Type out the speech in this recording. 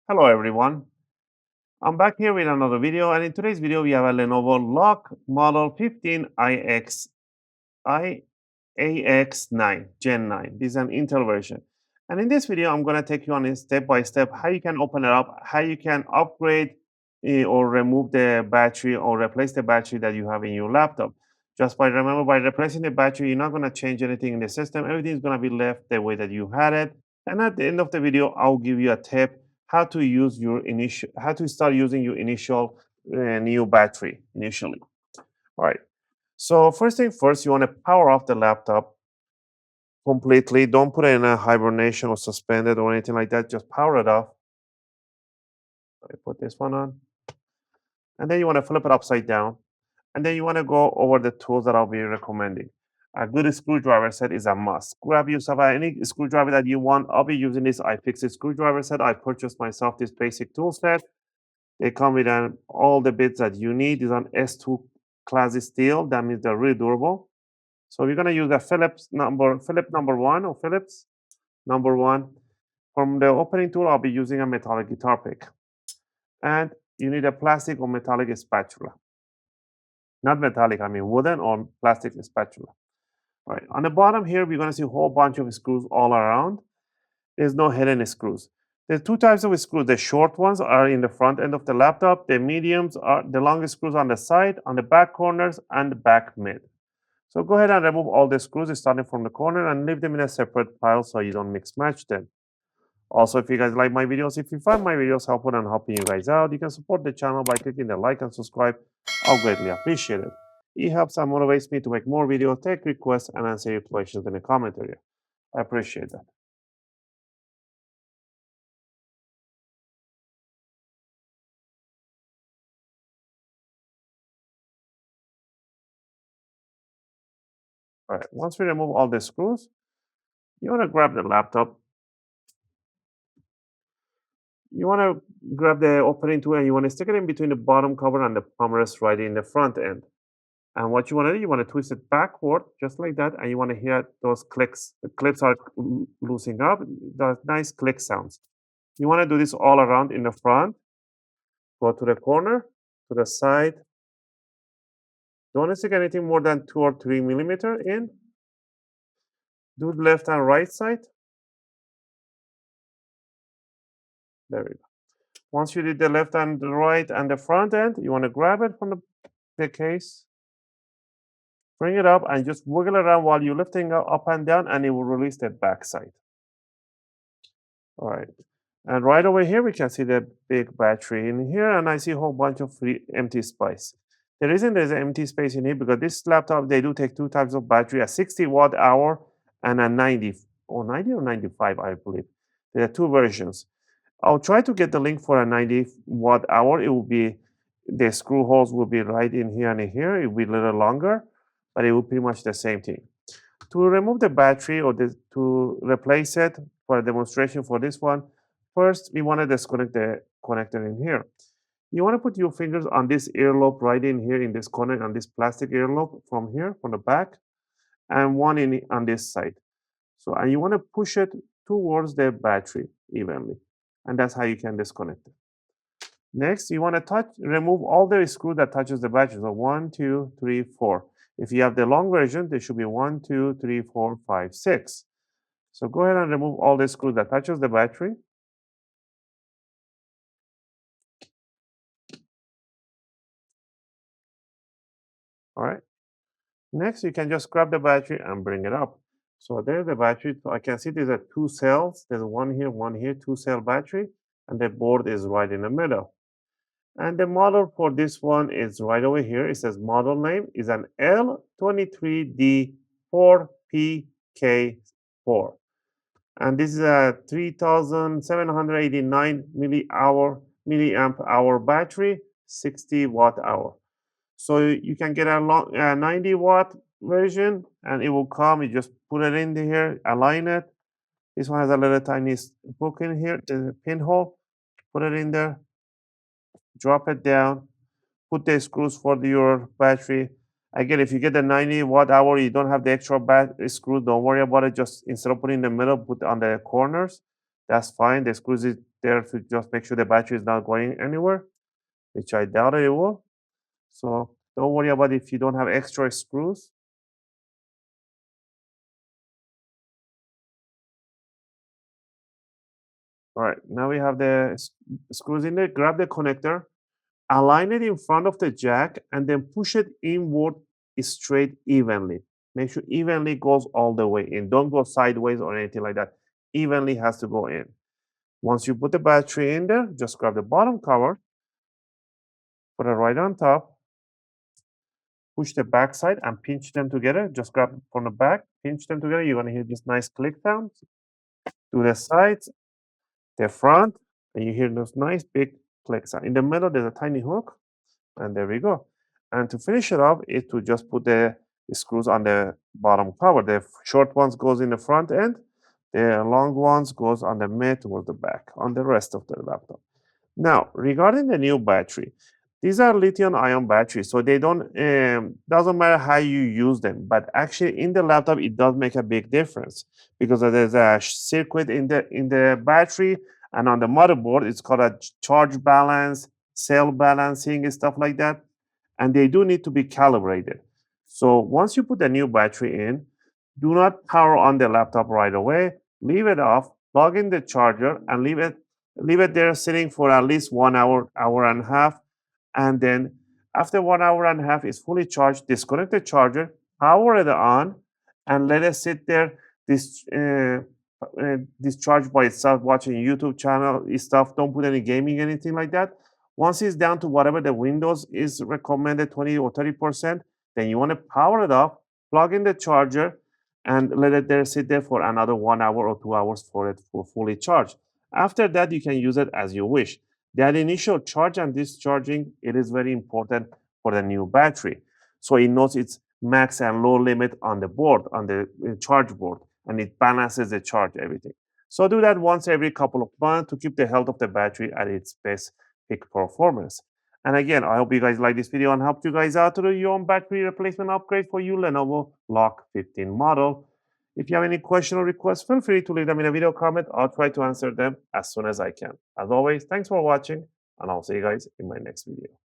Hello everyone, I'm back here with another video, and in today's video we have a Lenovo LOQ model 15IAX9 Gen 9. This is an Intel version. And in this video I'm going to take you on a step by step how you can open it up, how you can upgrade or remove the battery or replace the battery that you have in your laptop. Remember, by replacing the battery, you're not going to change anything in the system. Everything is going to be left the way that you had it. And at the end of the video, I'll give you a tip how to start using your initial new battery initially. All right. So first thing first, you want to power off the laptop completely. Don't put it in a hibernation or suspended or anything like that. Just power it off. I put this one on. And then you want to flip it upside down. And then you want to go over the tools that I'll be recommending. A good screwdriver set is a must. Grab yourself any screwdriver that you want. I'll be using this iFixit screwdriver set. I purchased myself this basic tool set. They come with all the bits that you need. These are S2 class steel. That means they're really durable. So we're going to use a Phillips number one. From the opening tool, I'll be using a metallic guitar pick. And you need a plastic or metallic spatula. Not metallic, I mean wooden or plastic spatula. All right, on the bottom here, we're going to see a whole bunch of screws all around. There's no hidden screws. There's two types of screws. The short ones are in the front end of the laptop. The mediums are the longest screws on the side, on the back corners, and the back mid. So go ahead and remove all the screws starting from the corner and leave them in a separate pile so you don't mix match them. Also, if you guys like my videos, if you find my videos helpful and helping you guys out, you can support the channel by clicking the like and subscribe. I'll greatly appreciate it. It helps and motivates me to make more videos, take requests, and answer your questions in the comment area. I appreciate that. All right, once we remove all the screws, you want to grab the laptop. You want to grab the opening tool and you want to stick it in between the bottom cover and the palm rest right in the front end. And what you want to do, you want to twist it backward just like that, and you want to hear those clicks. The clips are loosening up, those nice click sounds. You want to do this all around in the front. Go to the corner, to the side. Don't stick anything more than 2 or 3 millimeter in. Do the left and right side. There we go. Once you did the left and the right and the front end, you want to grab it from the case, bring it up, and just wiggle around while you're lifting it up and down, and it will release the back side. All right. And right over here, we can see the big battery in here, and I see a whole bunch of free empty space. The reason there's an empty space in here because this laptop, they do take two types of battery, a 60 watt hour and a 90 or 95, I believe. There are two versions. I'll try to get the link for a 90 watt hour. It will be, the screw holes will be right in here and in here. It will be a little longer, but it will pretty much the same thing. To remove the battery or to replace it for a demonstration for this one, first we want to disconnect the connector in here. You want to put your fingers on this earlobe right in here in this corner, on this plastic earlobe from here, from the back, and one on this side. So, and you want to push it towards the battery evenly, and that's how you can disconnect it. Next, you want to remove all the screw that touches the battery. So 1, 2, 3, 4. If you have the long version, there should be 1, 2, 3, 4, 5, 6. So go ahead and remove all the screws that touches the battery. All right. Next, you can just grab the battery and bring it up. So there's the battery. So I can see there's two cells. There's one here, 2-cell battery, and the board is right in the middle. And the model for this one is right over here. It says model name is an L23D4PK4. And this is a 3789 milliamp hour battery, 60 watt hour. So you can get a 90 watt version and it will come. You just put it in here, align it. This one has a little tiny hook in here, the pinhole. Put it in there, drop it down, put the screws for your battery, Again, if you get the 90 watt hour, you don't have the extra screw, don't worry about it. Just instead of putting in the middle, put on the corners. That's fine. The screws is there to just make sure the battery is not going anywhere, which I doubt it will. So don't worry about if you don't have extra screws. All right, now we have the screws in there. Grab the connector, align it in front of the jack, and then push it inward straight evenly. Make sure evenly goes all the way in. Don't go sideways or anything like that. Evenly has to go in. Once you put the battery in there, just grab the bottom cover, put it right on top, push the back side and pinch them together. Just grab from the back, pinch them together. You're gonna hear this nice click sound. To the sides, the front, and you hear those nice big clicks. In the middle, there's a tiny hook, and there we go. And to finish it off is to just put the screws on the bottom cover. The short ones goes in the front end, the long ones goes on the mid towards the back on the rest of the laptop. Now, regarding the new battery, these are lithium-ion batteries, so they don't doesn't matter how you use them. But actually, in the laptop, it does make a big difference because there's a circuit in the battery, and on the motherboard, it's called a charge balance, cell balancing, and stuff like that. And they do need to be calibrated. So once you put the new battery in, do not power on the laptop right away. Leave it off, plug in the charger, and leave it there sitting for at least 1 hour, hour and a half. And then after 1 hour and a half is fully charged, disconnect the charger, power it on, and let it sit there, this discharge by itself, watching YouTube channel stuff. Don't put any gaming, anything like that. Once it's down to whatever the Windows is recommended, 20 or 30%, then you want to power it off, plug in the charger, and let it there sit there for another 1 hour or 2 hours for it for fully charged. After that, you can use it as you wish. That initial charge and discharging, it is very important for the new battery. So it knows its max and low limit on the board, on the charge board, and it balances the charge, everything. So do that once every couple of months to keep the health of the battery at its best peak performance. And again, I hope you guys like this video and helped you guys out to do your own battery replacement upgrade for your Lenovo LOQ 15 model. If you have any question or requests, feel free to leave them in a video comment. I'll try to answer them as soon as I can. As always, thanks for watching, and I'll see you guys in my next video.